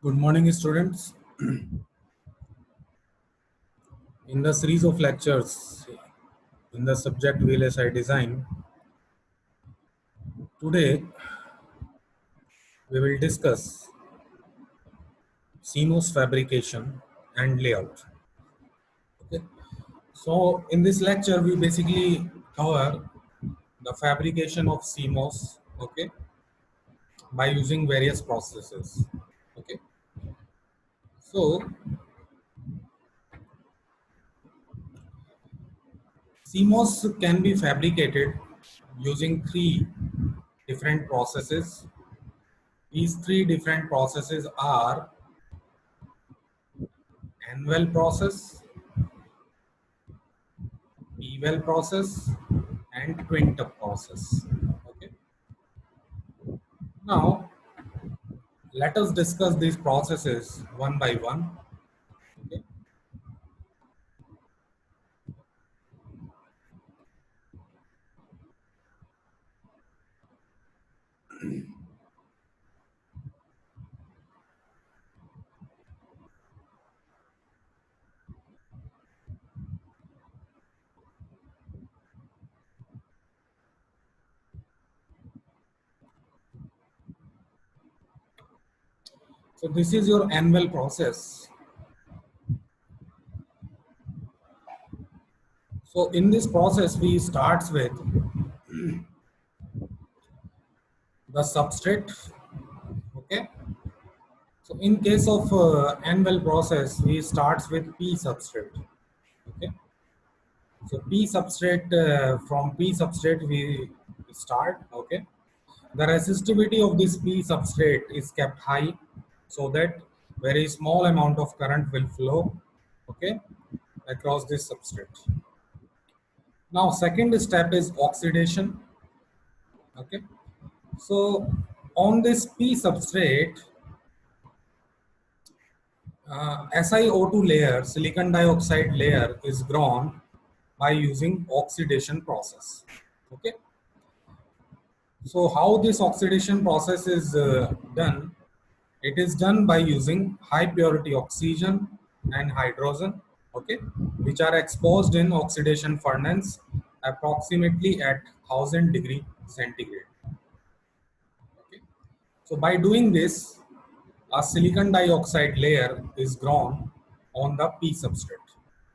Good morning, students. In the series of lectures in the subject VLSI design, today we will discuss CMOS fabrication and layout. Okay. So, in this lecture, we basically cover the fabrication of CMOS, okay, by using various processes. Okay. So, CMOS can be fabricated using three different processes. These three different processes are N-well process, P-well process, and twin tub process. Okay. Now, let us discuss these processes one by one. Okay. So this is your N-well process. So in this process, we starts with the substrate. Okay. So in case of N-well process, we starts with P substrate. Okay. So P substrate, from P substrate we start. Okay. The resistivity of this P substrate is kept high so that very small amount of current will flow, okay, across this substrate. Now, second step is oxidation. Okay. So on this P substrate, SiO2 layer, silicon dioxide layer is grown by using oxidation process. Okay. So how this oxidation process is done? It is done by using high purity oxygen and hydrogen, okay, which are exposed in oxidation furnace approximately at 1000 degree centigrade. Okay. So by doing this, a silicon dioxide layer is grown on the P substrate.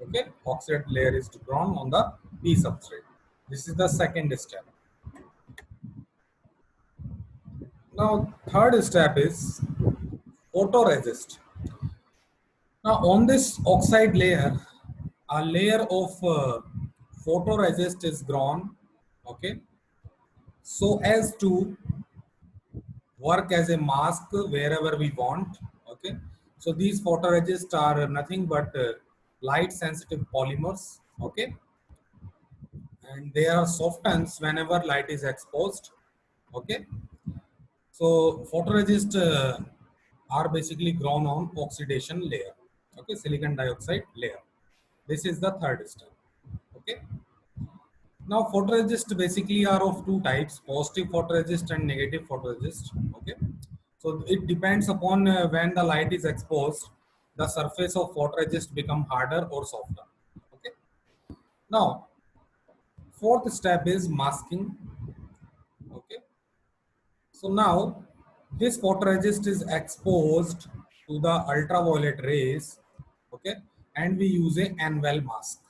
Okay, oxide layer is grown on the P substrate. This is the second step. Now, third step is photoresist. Now, on this oxide layer, a layer of photoresist is grown, okay, so as to work as a mask wherever we want, okay. So these photoresist are nothing but light sensitive polymers, okay, and they are softens whenever light is exposed, okay. So photoresist are basically grown on oxidation layer, okay, silicon dioxide layer. This is the third step, okay. Now photoresist basically are of two types: positive photoresist and negative photoresist, okay. So it depends upon when the light is exposed, the surface of photoresist become harder or softer, okay. Now fourth step is masking, okay. So now this photoresist is exposed to the ultraviolet rays, okay, and we use a N-well mask.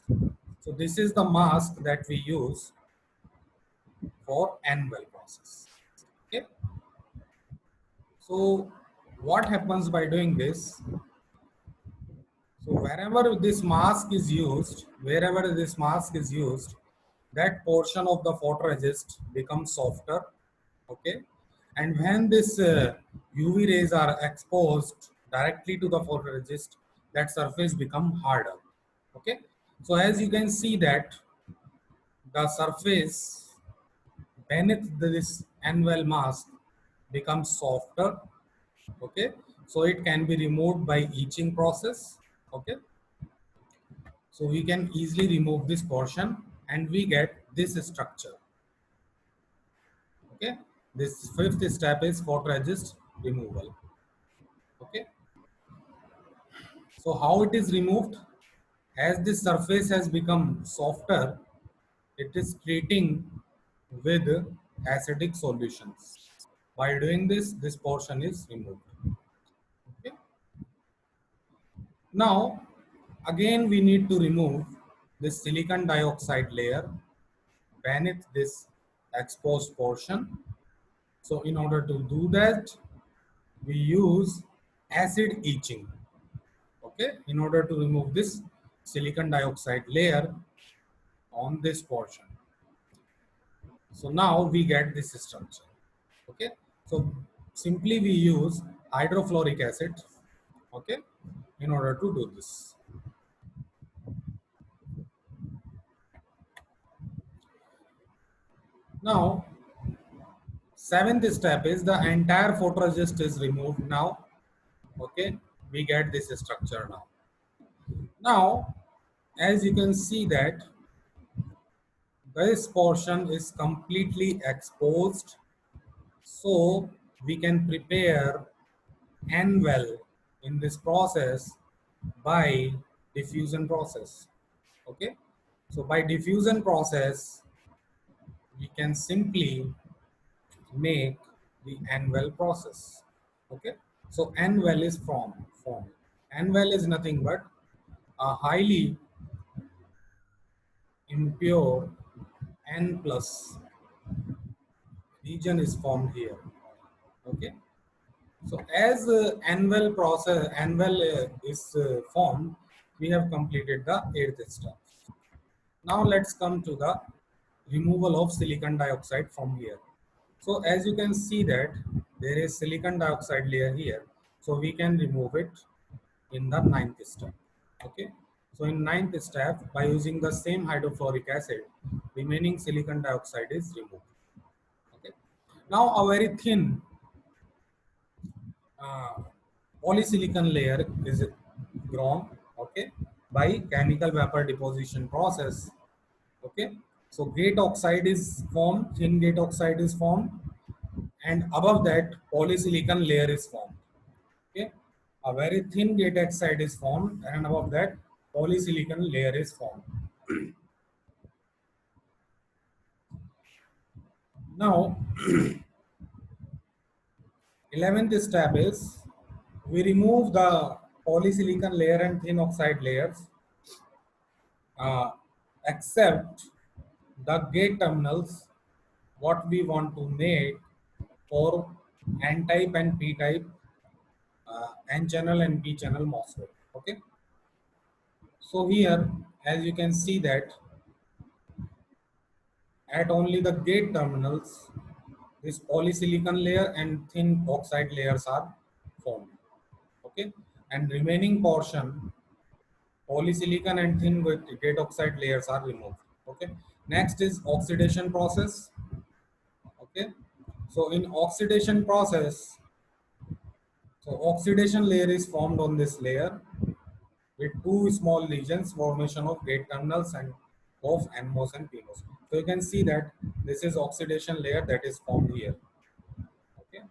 So this is the mask that we use for N-well process. Okay. So what happens by doing this? So wherever this mask is used, that portion of the photoresist becomes softer, okay. And when this UV rays are exposed directly to the photoresist, that surface become harder, okay. So as you can see that the surface beneath this N-well mask becomes softer, okay. So it can be removed by etching process, okay. So we can easily remove this portion and we get this structure, okay. This fifth step is photoresist removal, okay. So how it is removed? As this surface has become softer, it is treating with acidic solutions. By doing this, this portion is removed. Okay. Now, again we need to remove this silicon dioxide layer beneath this exposed portion. So in order to do that, we use acid etching. Okay, in order to remove this silicon dioxide layer on this portion. So now we get this structure. Okay, so simply we use hydrofluoric acid, okay, in order to do this. Now, seventh step is the entire photoresist is removed now. Okay, we get this structure now. Now, as you can see that this portion is completely exposed, so we can prepare N well in this process by diffusion process. Okay, so by diffusion process we can simply make the N well process. Okay, so N well is formed. N well is nothing but a highly impure N plus region is formed here. Okay, so as annual process, annual is formed, we have completed the eighth step. Now let's come to the removal of silicon dioxide from here. So as you can see that there is silicon dioxide layer here, so we can remove it in the ninth step. Okay. So in ninth step, by using the same hydrofluoric acid, remaining silicon dioxide is removed. Okay. Now a very thin uh, polysilicon layer is grown, okay, by chemical vapor deposition process. Okay, so gate oxide is formed, thin gate oxide is formed, and above that polysilicon layer is formed. Okay, a very thin gate oxide is formed, and above that polysilicon layer is formed. Now 11th step is we remove the polysilicon layer and thin oxide layers, uh, except the gate terminals what we want to make for N type and P type, N channel and P channel MOSFET. Okay, so here as you can see that at only the gate terminals this polysilicon layer and thin oxide layers are formed. Okay, and remaining portion polysilicon and thin gate oxide layers are removed. Okay, next is oxidation process. Okay, so in oxidation process, so oxidation layer is formed on this layer with two small regions, formation of gate terminals and of NMOS and PMOS. So you can see that this is oxidation layer that is formed here. Okay,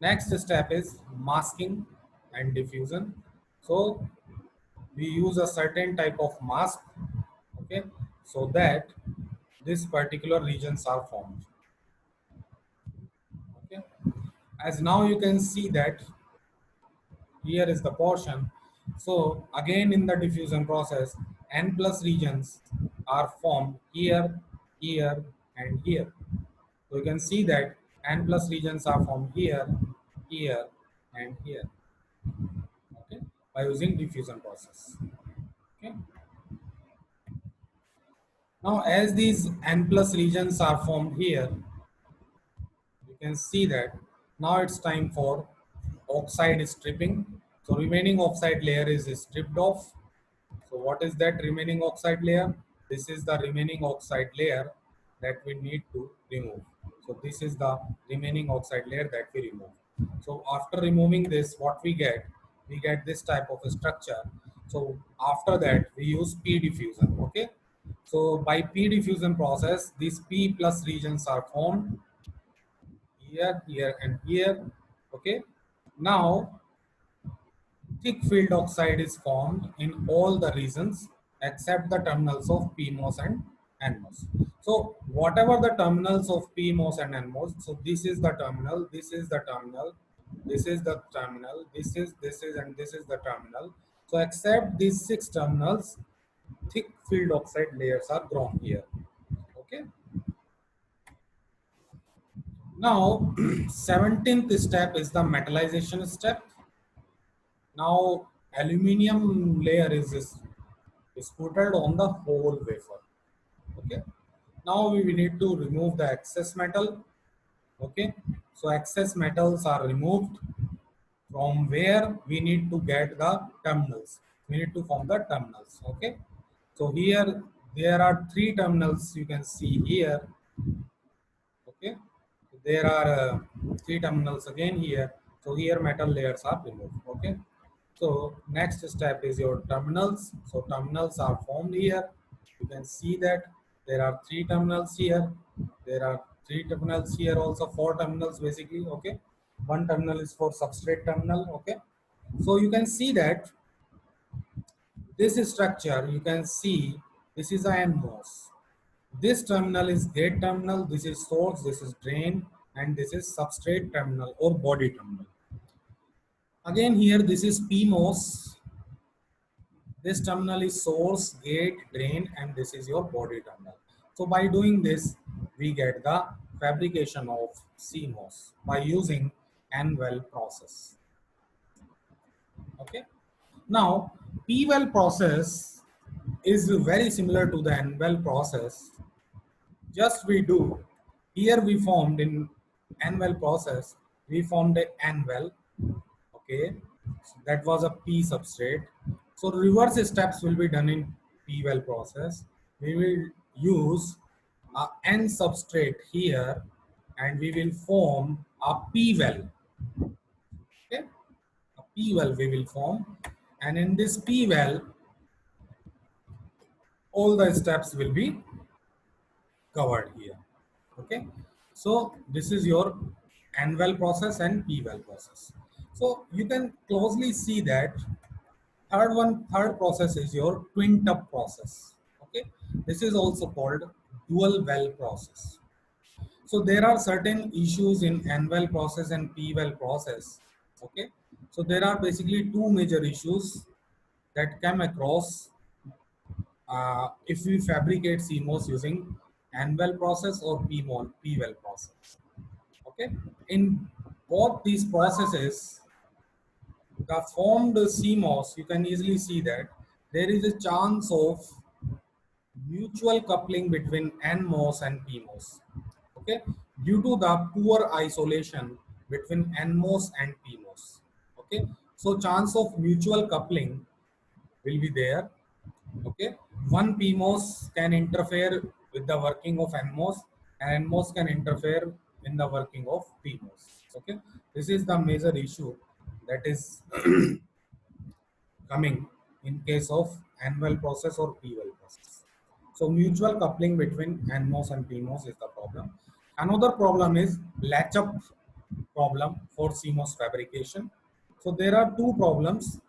next step is masking and diffusion. So we use a certain type of mask, okay, so that this particular regions are formed. Okay, as now you can see that here is the portion. So again in the diffusion process, N plus regions are formed here, here and here. So you can see that N plus regions are formed here, here and here. Okay, by using diffusion process. Okay. Now as these N plus regions are formed here, you can see that now it's time for oxide stripping. So remaining oxide layer is stripped off. So what is that remaining oxide layer? This is the remaining oxide layer that we need to remove. So this is the remaining oxide layer that we remove. So after removing this, what we get? We get this type of a structure. So after that, we use P diffusion. Okay. So by P diffusion process, these P plus regions are formed here, here, and here. Okay. Now thick field oxide is formed in all the regions except the terminals of PMOS and NMOS. So whatever the terminals of PMOS and NMOS, so this is the terminal, this is the terminal, this is the terminal, this is and this is the terminal. So except these six terminals, thick field oxide layers are grown here. Okay. Now 17th step is the metallization step. Now aluminium layer is coated on the whole wafer. Okay. Now we need to remove the excess metal. Okay. So excess metals are removed from where we need to get the terminals. We need to form the terminals. Okay. So here there are three terminals you can see here. Okay. There are three terminals again here. So here metal layers are removed. Okay. So next step is your terminals. So terminals are formed here. You can see that there are three terminals here. There are three terminals here, also four terminals basically. Okay. One terminal is for substrate terminal. Okay. So you can see that this structure, you can see this is a NMOS. This terminal is gate terminal, this is source, this is drain, and this is substrate terminal or body terminal. Again here this is PMOS. This terminal is source, gate, drain, and this is your body terminal. So by doing this, we get the fabrication of CMOS by using N-well process. Okay. Now P-well process is very similar to the N-well process. Just we do here we formed in N-well process, we formed a N-well. Okay, so that was a P substrate. So reverse steps will be done in P-well process. We will use a N substrate here and we will form a P-well. Okay, a P-well we will form, and in this P-well all the steps will be covered here. Okay, so this is your N-well process and P-well process. So you can closely see that third process is your twin tub process. Okay, this is also called dual well process. So there are certain issues in N-well process and P-well process. Okay, so there are basically two major issues that come across if we fabricate CMOS using N-well process or P-well process. Okay, in both these processes, the formed CMOS, you can easily see that there is a chance of mutual coupling between NMOS and PMOS. Okay, due to the poor isolation between NMOS and PMOS. Okay, so chance of mutual coupling will be there. Okay, one PMOS can interfere with the working of NMOS, and NMOS can interfere in the working of PMOS. Okay, this is the major issue that is coming in case of N-well process or P-well process. So mutual coupling between NMOS and PMOS is the problem. Another problem is latch-up problem for CMOS fabrication. So there are two problems,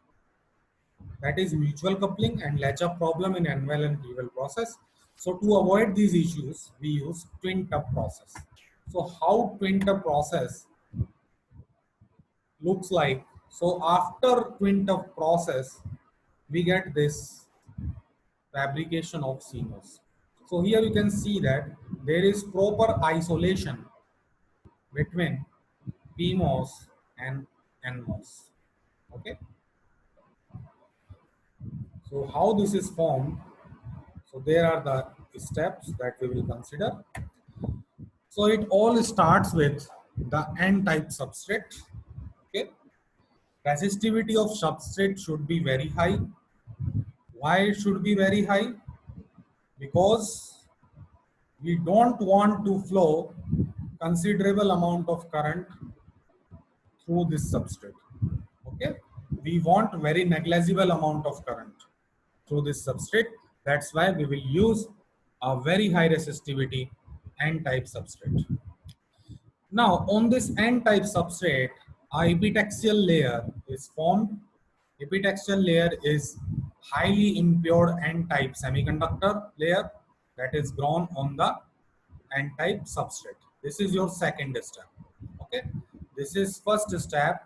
that is mutual coupling and latch-up problem in N-well and P-well process. So to avoid these issues, we use twin tub process. So how twin tub process looks like? So after twin tub process, we get this fabrication of CMOS. So here you can see that there is proper isolation between PMOS and NMOS. Okay. So how this is formed? So there are the steps that we will consider. So it all starts with the N-type substrate. Okay. Resistivity of substrate should be very high. Why it should be very high? Because we don't want to flow considerable amount of current through this substrate. Okay, we want very negligible amount of current through this substrate. That's why we will use a very high resistivity N-type substrate. Now on this N-type substrate, a epitaxial layer is formed. epitaxial layer is highly impure n-type semiconductor layer that is grown on the n-type substrate. This is your second step. Okay, this is first step.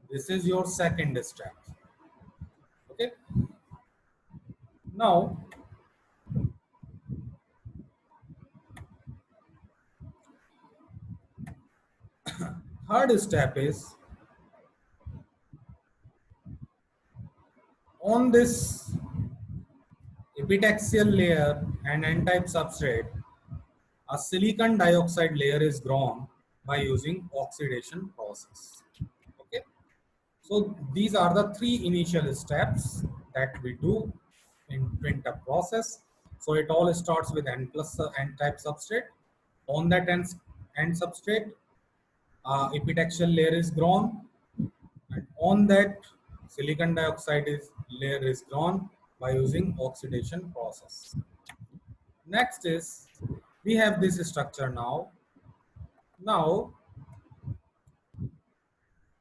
This is your second step. Okay, now third step is on this epitaxial layer and n-type substrate, a silicon dioxide layer is grown by using oxidation process. Okay, so these are the three initial steps that we do in twin-tap process. So it all starts with n plus n-type substrate. On that n substrate, epitaxial layer is grown, and on that silicon dioxide layer is grown by using oxidation process. Next is we have this structure now. Now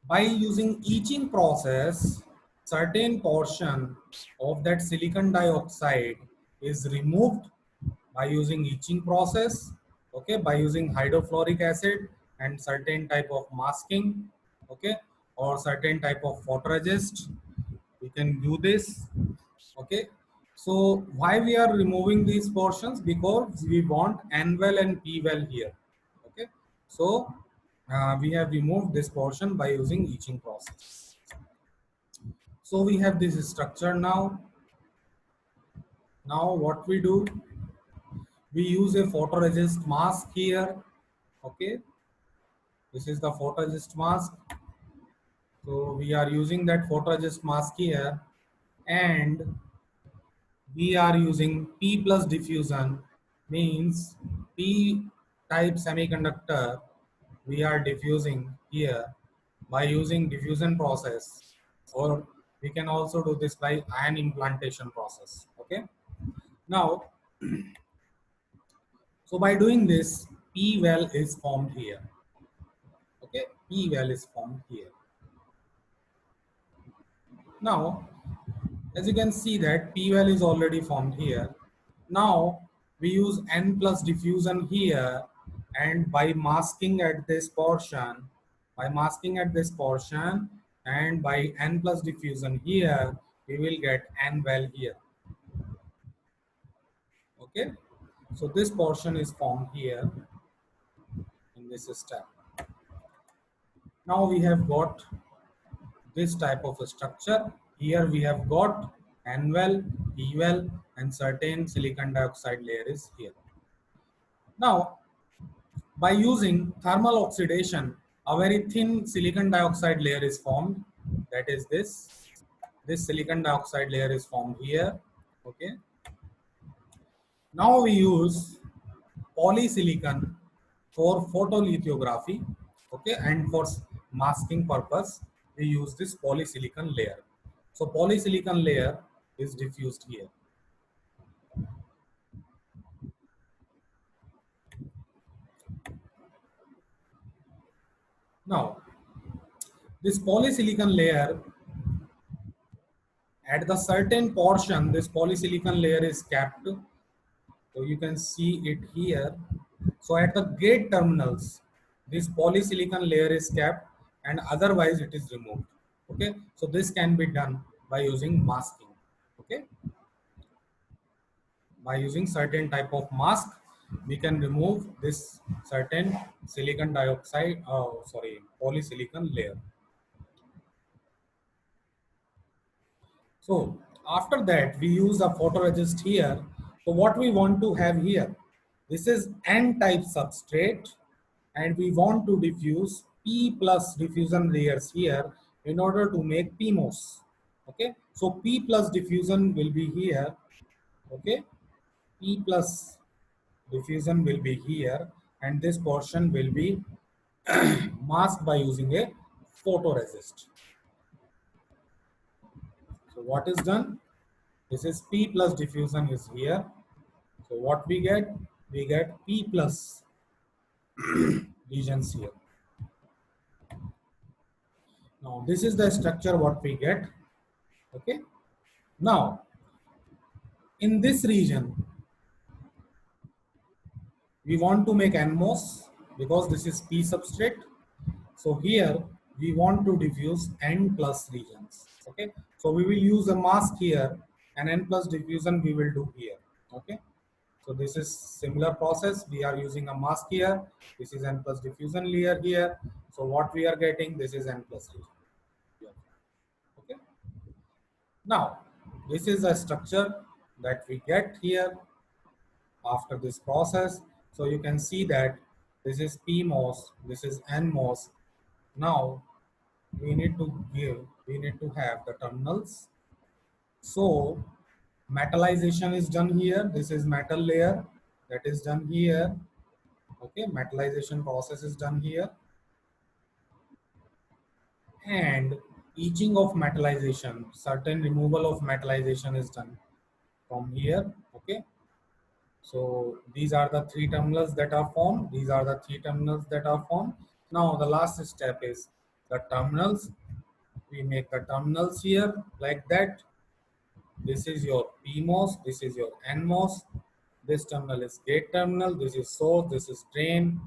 by using etching process, certain portion of that silicon dioxide is removed by using etching process, okay, by using hydrofluoric acid and certain type of masking, okay, or certain type of photoresist. We can do this, okay. So why we are removing these portions? Because we want N well and P well here, okay. So we have removed this portion by using etching process. So we have this structure now. Now what we do? We use a photoresist mask here, okay. This is the photoresist mask. So we are using that photoresist mask here, and we are using P plus diffusion, means P type semiconductor we are diffusing here by using diffusion process, or we can also do this by ion implantation process. Okay, now so by doing this, P well is formed here. Okay, P well is formed here. Now as you can see that P well is already formed here. Now we use N plus diffusion here, and by masking at this portion, and by N plus diffusion here, we will get N well here. Okay, so this portion is formed here in this step. Now we have got this type of a structure. Here we have got N well, P well, and certain silicon dioxide layer is here. Now, by using thermal oxidation, a very thin silicon dioxide layer is formed. That is this. This silicon dioxide layer is formed here. Okay. Now we use polysilicon for photolithography. Okay, and for masking purpose, we use this polysilicon layer. So polysilicon layer is diffused here. Now, this polysilicon layer, at the certain portion, this polysilicon layer is capped. So you can see it here. So at the gate terminals, this polysilicon layer is capped, and otherwise it is removed. Okay, so this can be done by using masking. Okay, by using certain type of mask, we can remove this certain silicon dioxide, polysilicon layer. So after that, we use a photoresist here. So what we want to have here, this is N-type substrate, and we want to diffuse P plus diffusion layers here in order to make PMOS. Okay, so P plus diffusion will be here. Okay, P plus diffusion will be here, and this portion will be masked by using a photoresist. So what is done? This is P plus diffusion is here. So what we get? We get P plus regions here. Now this is the structure what we get. Okay. Now in this region we want to make NMOS because this is P substrate. So here we want to diffuse N plus regions. Okay. So we will use a mask here and N plus diffusion we will do here. Okay. So this is similar process. We are using a mask here. This is N plus diffusion layer here. So what we are getting, this is N plus region. Yeah. Okay. Now, this is a structure that we get here after this process. So you can see that this is PMOS, this is NMOS. Now we need to have the terminals. So metallization is done here. This is metal layer that is done here. Okay, metallization process is done here. And etching of metallization, certain removal of metallization is done from here. Okay, so these are the three terminals that are formed. These are the three terminals that are formed. Now the last step is the terminals. We make the terminals here like that. This is your PMOS, this is your NMOS. This terminal is gate terminal, this is source, this is drain,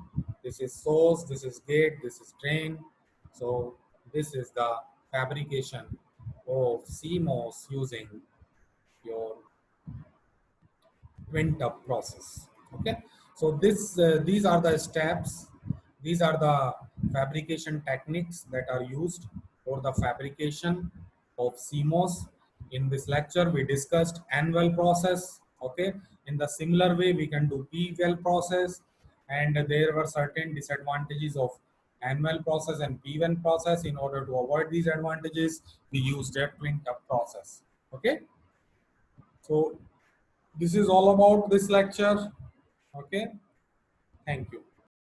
this is source, this is gate, this is drain. So this is the fabrication of CMOS using your twin tub process. Okay, so these are the steps, these are the fabrication techniques that are used for the fabrication of CMOS. In this lecture we discussed N-well process. Okay, in the similar way we can do P-well process, and there were certain disadvantages of N-well process and P-well process. In order to avoid these advantages we used that twin tub process. Okay, so this is all about this lecture. Okay, thank you.